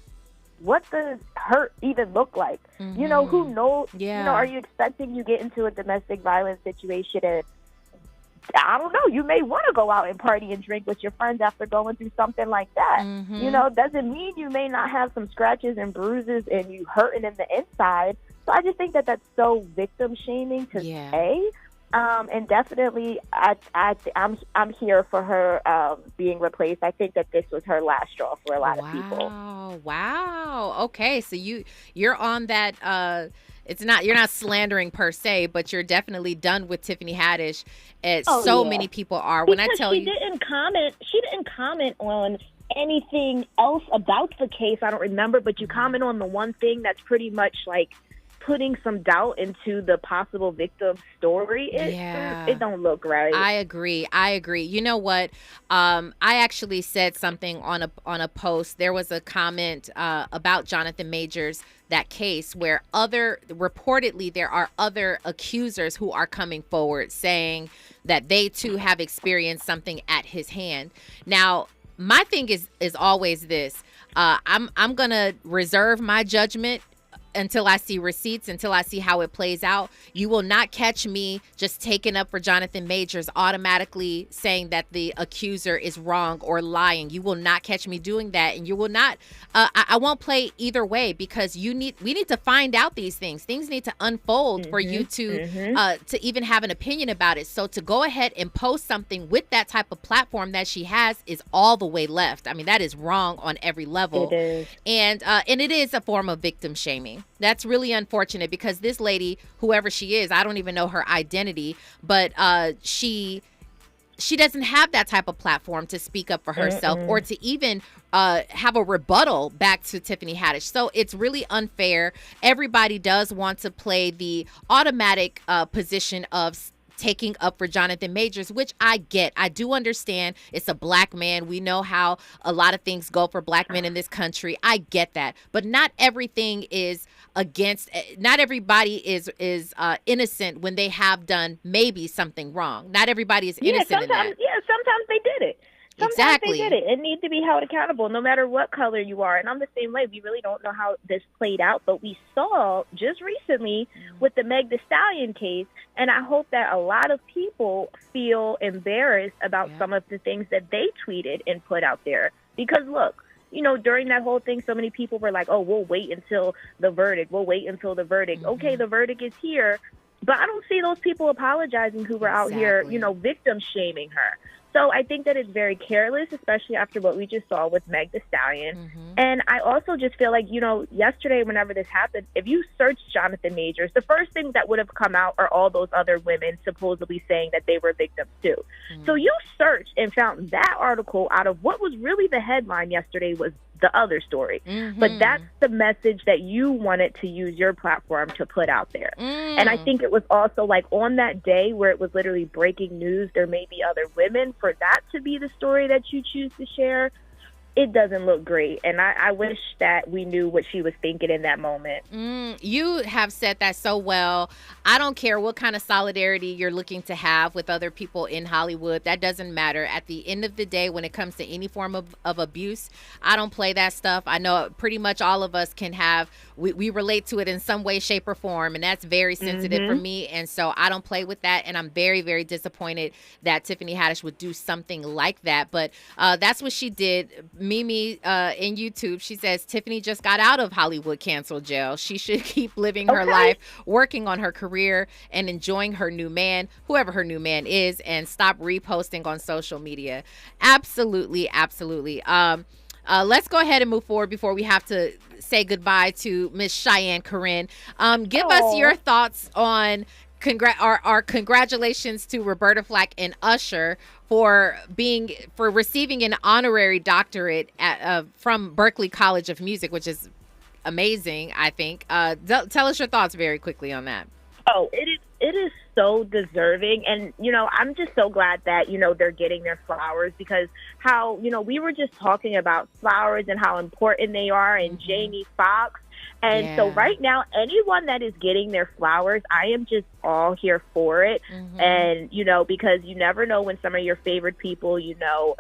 hurt even look like? You know, who knows? Yeah. You know, are you expecting you get into a domestic violence situation and I don't know, you may want to go out and party and drink with your friends after going through something like that. You know, doesn't mean you may not have some scratches and bruises and you hurting in the inside. So I just think that that's so victim shaming to say. And definitely, I'm here for her being replaced. I think that this was her last straw for a lot of people. Wow. Okay, so you're on that. You're not slandering per se, but you're definitely done with Tiffany Haddish. Many people are. Because when I tell she didn't comment on anything else about the case. I don't remember, but you comment on the one thing that's pretty much like putting some doubt into the possible victim's story. It don't look right. I agree. You know what? I actually said something on a post. There was a comment about Jonathan Majors, that case, where reportedly there are other accusers who are coming forward saying that they too have experienced something at his hand. Now, my thing is always this. I'm gonna reserve my judgment until I see receipts, until I see how it plays out. You will not catch me just taking up for Jonathan Majors, automatically saying that the accuser is wrong or lying. You will not catch me doing that, and you will not. I won't play either way, because we need to find out these things. Things need to unfold for you to even have an opinion about it. So to go ahead and post something with that type of platform that she has is all the way left. I mean, that is wrong on every level. It is. And it is a form of victim shaming. That's really unfortunate, because this lady, whoever she is, I don't even know her identity, but she doesn't have that type of platform to speak up for herself or to even have a rebuttal back to Tiffany Haddish. So it's really unfair. Everybody does want to play the automatic position of taking up for Jonathan Majors, which I get. I do understand. It's a black man. We know how a lot of things go for black men in this country. I get that. But not everything is not everybody is innocent when they have done maybe something wrong. Not everybody is innocent in that. Yeah, sometimes they did it. Sometimes they did it. It needs to be held accountable no matter what color you are. And I'm the same way. We really don't know how this played out, but we saw just recently with the Meg Thee Stallion case, and I hope that a lot of people feel embarrassed about some of the things that they tweeted and put out there. Because look, you know, during that whole thing, so many people were like, oh, we'll wait until the verdict. We'll wait until the verdict. Okay, the verdict is here. But I don't see those people apologizing who were out here, you know, victim shaming her. So I think that it's very careless, especially after what we just saw with Meg Thee Stallion. And I also just feel like, you know, yesterday, whenever this happened, if you search Jonathan Majors, the first things that would have come out are all those other women supposedly saying that they were victims too. So you searched and found that article out of what was really the headline yesterday was the other story. But that's the message that you wanted to use your platform to put out there. And I think it was also like on that day where it was literally breaking news, there may be other women, for that to be the story that you choose to share. It doesn't look great. And I wish that we knew what she was thinking in that moment. You have said that so well. I don't care what kind of solidarity you're looking to have with other people in Hollywood. That doesn't matter. At the end of the day, when it comes to any form of abuse, I don't play that stuff. I know pretty much all of us can have, we relate to it in some way, shape, or form. And that's very sensitive for me. And so I don't play with that. And I'm very, very disappointed that Tiffany Haddish would do something like that. But that's what she did. Mimi in YouTube, she says Tiffany just got out of Hollywood cancel jail. She should keep living her life, working on her career, and enjoying her new man, whoever her new man is, and stop reposting on social media. Absolutely, absolutely. Let's go ahead and move forward before we have to say goodbye to Miss Cheyenne Corinne. Give us your thoughts on our congratulations to Roberta Flack and Usher for receiving an honorary doctorate from Berklee College of Music, which is amazing, I think. Tell us your thoughts very quickly on that. Oh, it is so deserving. And, I'm just so glad that, they're getting their flowers, because how, we were just talking about flowers and how important they are, and Jamie Foxx. And so right now, anyone that is getting their flowers, I am just all here for it. And, because you never know when some of your favorite people,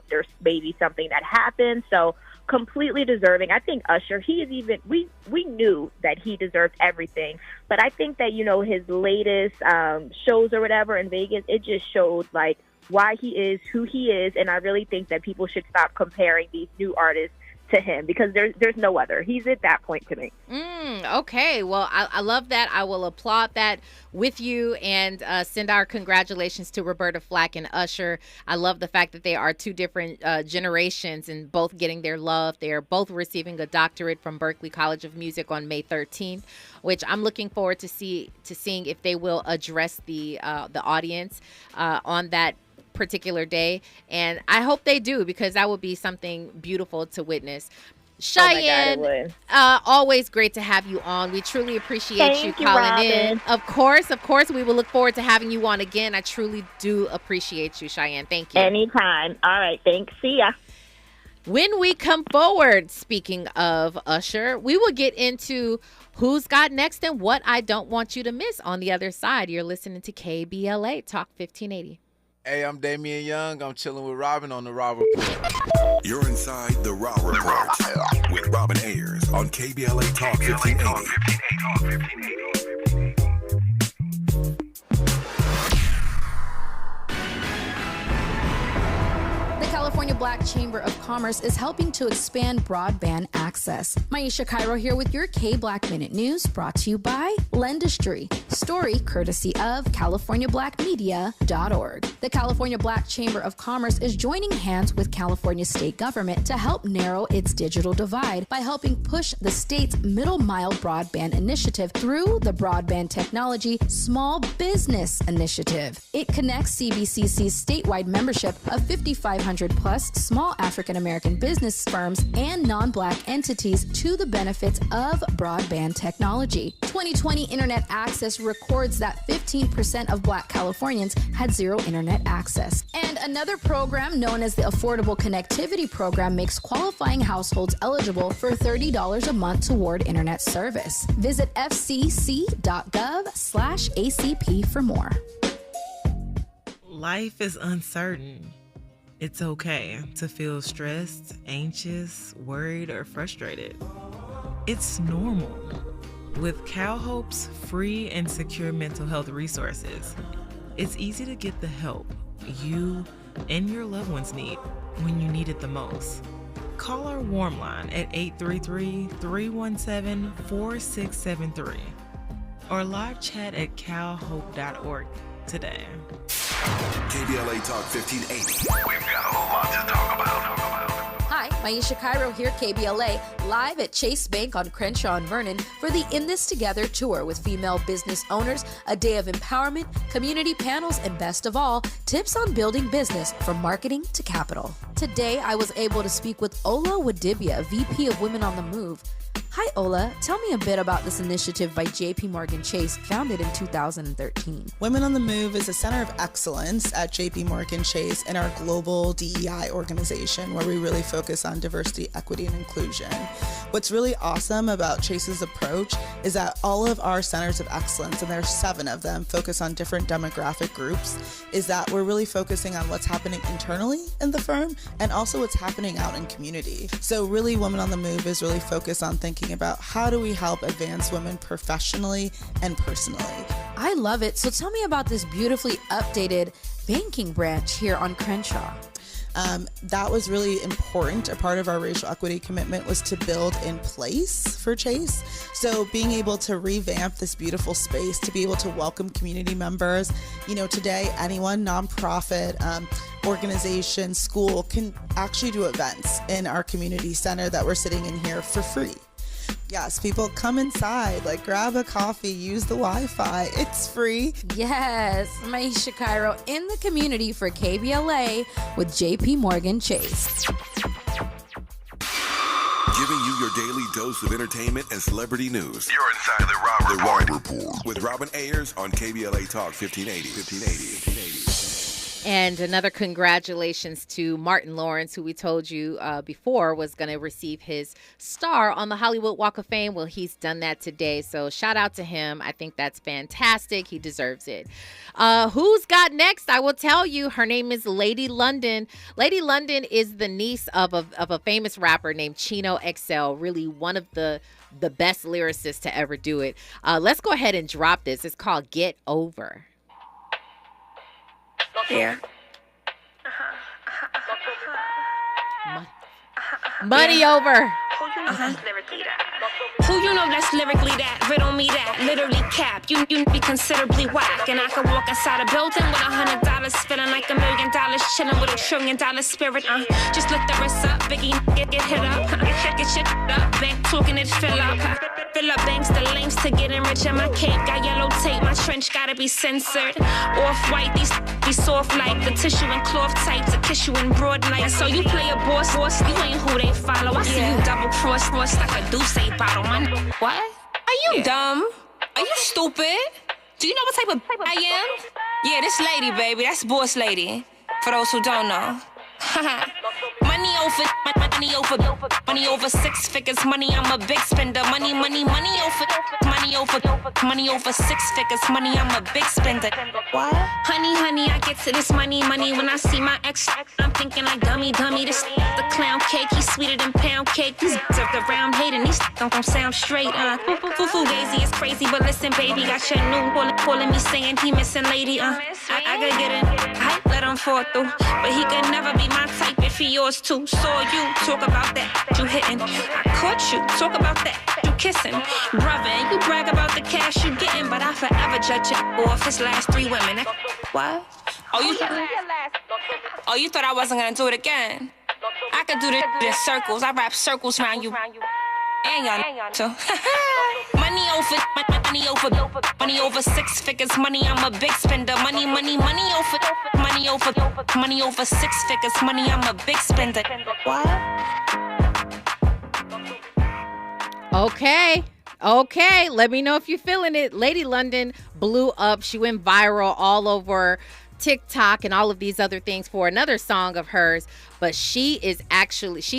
there's maybe something that happens. So completely deserving. I think Usher, we knew that he deserved everything. But I think that, his latest shows or whatever in Vegas, it just showed like why he is who he is. And I really think that people should stop comparing these new artists to him, because there's no other. He's at that point to me. Okay. Well, I love that. I will applaud that with you and send our congratulations to Roberta Flack and Usher. I love the fact that they are two different generations and both getting their love. They're both receiving a doctorate from Berklee College of Music on May 13th, which I'm looking forward to seeing if they will address the audience on that particular day, and I hope they do, because that would be something beautiful to witness. Cheyenne, oh my God, always great to have you on. We truly appreciate you calling Robin. in. Of course, we will look forward to having you on again. I truly do appreciate you, Cheyenne. Thank you. Anytime. All right, thanks. See ya. When we come forward, speaking of Usher, we will get into who's got next and what I don't want you to miss on the other side. You're listening to KBLA Talk 1580. Hey, I'm Damian Young. I'm chilling with Robin on the Raw Report. You're inside the Raw Report with Robin Ayers on KBLA Talk 1580. The California Black Chamber of Commerce is helping to expand broadband access. Maisha Cairo here with your K-Black Minute News, brought to you by Lendistry. Story courtesy of CaliforniaBlackMedia.org. The California Black Chamber of Commerce is joining hands with California state government to help narrow its digital divide by helping push the state's middle mile broadband initiative through the Broadband Technology Small Business Initiative. It connects CBCC's statewide membership of 5,500 plus small African American business firms and non-Black entities to the benefits of broadband technology. 2020 Internet Access records that 15% of Black Californians had zero internet access. And another program known as the Affordable Connectivity Program makes qualifying households eligible for $30 a month toward internet service. Visit fcc.gov/ACP for more. Life is uncertain. It's okay to feel stressed, anxious, worried, or frustrated. It's normal. With CalHope's free and secure mental health resources, it's easy to get the help you and your loved ones need when you need it the most. Call our warm line at 833-317-4673 or live chat at calhope.org today. KBLA Talk 1580. We've got a lot to talk about. Hi, Maisha Cairo here, KBLA, live at Chase Bank on Crenshaw and Vernon for the In This Together tour with female business owners, a day of empowerment, community panels, and best of all, tips on building business from marketing to capital. Today, I was able to speak with Ola Wadibia, VP of Women on the Move. Hi, Ola. Tell me a bit about this initiative by JP Morgan Chase, founded in 2013. Women on the Move is a center of excellence at JP Morgan Chase in our global DEI organization, where we really focus on diversity, equity, and inclusion. What's really awesome about Chase's approach is that all of our centers of excellence, and there's 7 of them, focus on different demographic groups, is that we're really focusing on what's happening internally in the firm and also what's happening out in community. So really, Women on the Move is really focused on thinking about how do we help advance women professionally and personally. I love it. So tell me about this beautifully updated banking branch here on Crenshaw. That was really important. A part of our racial equity commitment was to build in place for Chase. So being able to revamp this beautiful space, to be able to welcome community members, today anyone, nonprofit, organization, school can actually do events in our community center that we're sitting in here for free. Yes, people come inside, like grab a coffee, use the Wi-Fi. It's free. Yes, Maisha Cairo in the community for KBLA with JP Morgan Chase. Giving you your daily dose of entertainment and celebrity news. You're inside the Rob Report. With Robin Ayers on KBLA Talk 1580. And another congratulations to Martin Lawrence, who we told you before was going to receive his star on the Hollywood Walk of Fame. Well, he's done that today. So shout out to him. I think that's fantastic. He deserves it. Who's got next? I will tell you. Her name is Lady London. Lady London is the niece of a famous rapper named Chino XL. Really one of the best lyricists to ever do it. Let's go ahead and drop this. It's called Get Over. Yeah. Money over. Who you know that's lyrically that? Riddle me that. Literally cap. You be considerably whack. And I could walk inside a building with $100, feeling like $1 million, chilling with $1 trillion spirit. Just lift the wrist up, Biggie, get hit up. Get shit up, bank talking it fill up. Fill up banks, the links to getting rich in my cape. Got yellow tape, my trench gotta be censored. Off-white, these be soft like the tissue and cloth type to kiss you in broad light. So you play a boss, you ain't who they follow. I see you double cross like a Douce bottle. What? Are you dumb? Are you stupid? Do you know what type of I am? Yeah, this lady, baby, that's boss lady. For those who don't know. Money over 6 figures. Money, I'm a big spender. Money over 6 figures. Money, I'm a big spender. What? Honey, I get to this money. When I see my ex, I'm thinking like dummy. This the clown cake, he's sweeter than pound cake. These the round hating, these don't sound straight. Fugazi is crazy, but listen, baby, got your new calling me saying he missing lady. I could get in, hype, let him fall through, but he could never be my type if he yours too. Saw you talk about that, you hitting. I caught you talk about that, you kissing. Brother, and you brag about the cash you getting, but I forever judge it off his last 3 women. What? Oh, you thought I wasn't gonna do it again? I could do this in circles. I wrap circles around you. And y'all too. Money over 6 figures. Money, I'm a big spender. Money over 6 figures. Money, I'm a big spender. What? Okay. Let me know if you're feeling it. Lady London blew up. She went viral all over TikTok and all of these other things for another song of hers, but she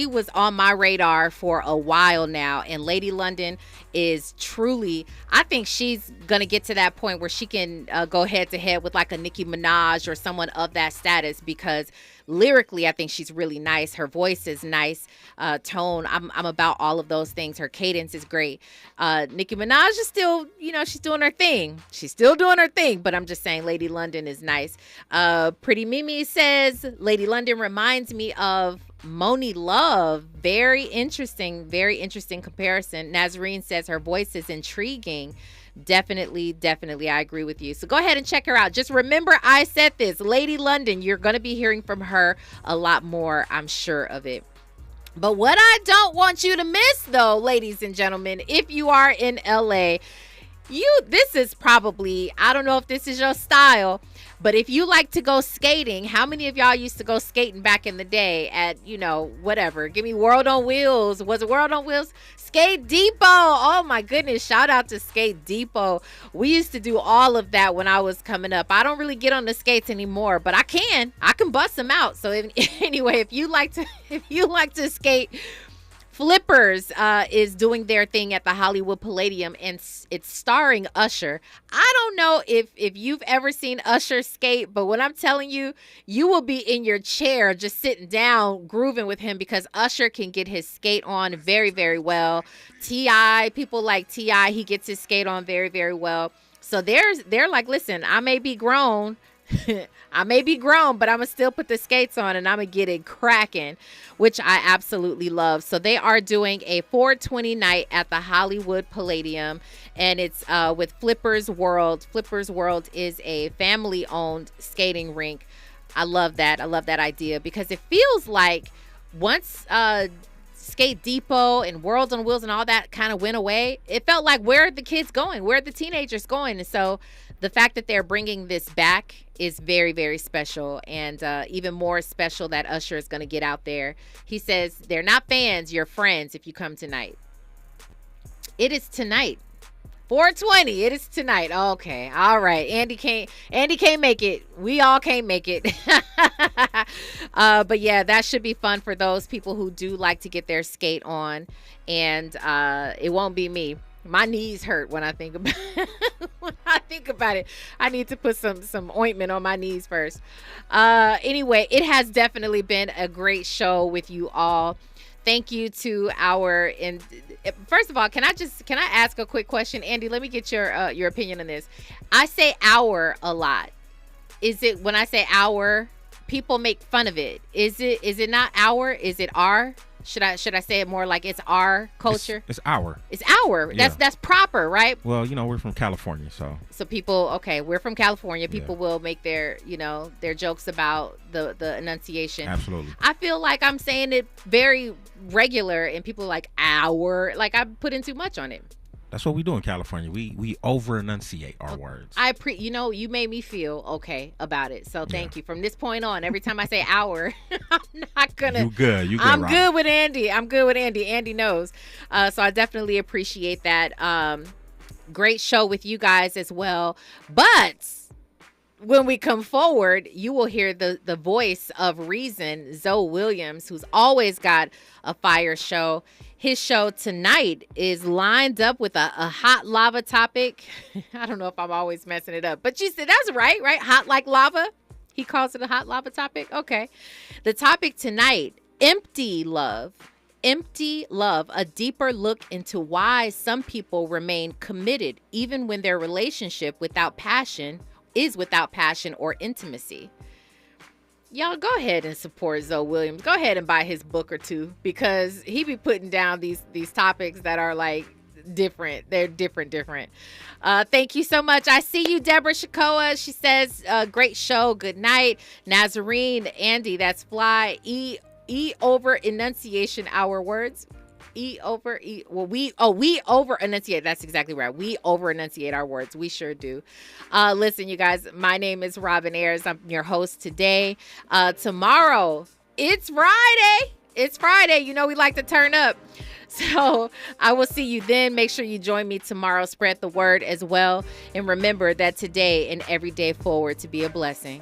was on my radar for a while now, and Lady London is truly, I think she's gonna get to that point where she can go head to head with like a Nicki Minaj or someone of that status, because lyrically I think she's really nice. Her voice is nice, tone, I'm about all of those things. Her cadence is great. Nicki Minaj is still, she's doing her thing. She's still doing her thing, but I'm just saying Lady London is nice. Pretty Mimi says Lady London reminds me of Moni Love. Very interesting comparison. Nazarene says her voice is intriguing. Definitely, I agree with you. So go ahead and check her out. Just remember I said this. Lady London, you're going to be hearing from her a lot more, I'm sure of it. But what I don't want you to miss, though, ladies and gentlemen, if you are in LA, this is probably, I don't know if this is your style, but if you like to go skating, how many of y'all used to go skating back in the day at, whatever? Give me World on Wheels. Was it World on Wheels? Skate Depot. Oh my goodness. Shout out to Skate Depot. We used to do all of that when I was coming up. I don't really get on the skates anymore, but I can bust them out. So anyway, if you like to skate, Flippers is doing their thing at the Hollywood Palladium, and it's starring Usher. I don't know if you've ever seen Usher skate, but what I'm telling you, you will be in your chair just sitting down grooving with him, because Usher can get his skate on very, very well. T.I., people like T.I., he gets his skate on very, very well. So they're like, listen, I may be grown, but I'm going to still put the skates on and I'm going to get it cracking, which I absolutely love. So they are doing a 420 night at the Hollywood Palladium, and it's with Flippers World. Flippers World is a family-owned skating rink. I love that. I love that idea, because it feels like once Skate Depot and World on Wheels and all that kind of went away, it felt like, where are the kids going? Where are the teenagers going? And so the fact that they're bringing this back is very, very special, and even more special that Usher is going to get out there. He says, they're not fans, you're friends if you come tonight. It is tonight. 420. It is tonight. Okay. All right. Andy can't make it. We all can't make it. But yeah, that should be fun for those people who do like to get their skate on. And it won't be me. My knees hurt when I think about it. I need to put some ointment on my knees first. Anyway, it has definitely been a great show with you all. Thank you to first of all, can I ask a quick question? Andy, let me get your opinion on this. I say our a lot. Is it, when I say our, people make fun of it? Is it not our? Is it our? Should I say it more like it's our culture? It's our. It's our. That's proper, right? Well, we're from California, so people, okay, we're from California. People will make their jokes about the enunciation. Absolutely. I feel like I'm saying it very regular, and people are like, our, like I put in too much on it. That's what we do in California. We over enunciate our words. You made me feel okay about it. So thank you. From this point on, every time I say our, I'm not gonna. You good. I'm good with Andy. Andy knows. So I definitely appreciate that. Great show with you guys as well. But when we come forward, you will hear the voice of reason, Zoe Williams, who's always got a fire show. His show tonight is lined up with a hot lava topic. I don't know if I'm always messing it up, but you said that's right? Hot like lava. He calls it a hot lava topic. Okay. The topic tonight, empty love, a deeper look into why some people remain committed even when their relationship is without passion or intimacy. Y'all go ahead and support Zoe Williams. Go ahead and buy his book or two, because he be putting down these topics that are like different. They're different. Thank you so much. I see you, Deborah Shakoa. She says, great show. Good night. Nazarene, Andy, that's fly. E over enunciation our words. We over enunciate. That's exactly right. We over enunciate our words. We sure do. Listen, you guys, my name is Robin Ayers. I'm your host today. Tomorrow, it's Friday. We like to turn up. So I will see you then. Make sure you join me tomorrow. Spread the word as well. And remember that today and every day forward to be a blessing.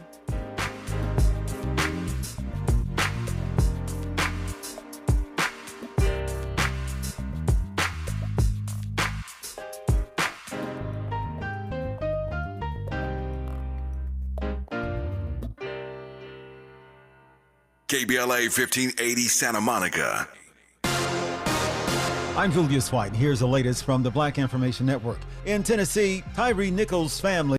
KBLA 1580 Santa Monica. I'm Julius White. Here's the latest from the Black Information Network. In Tennessee, Tyree Nichols' family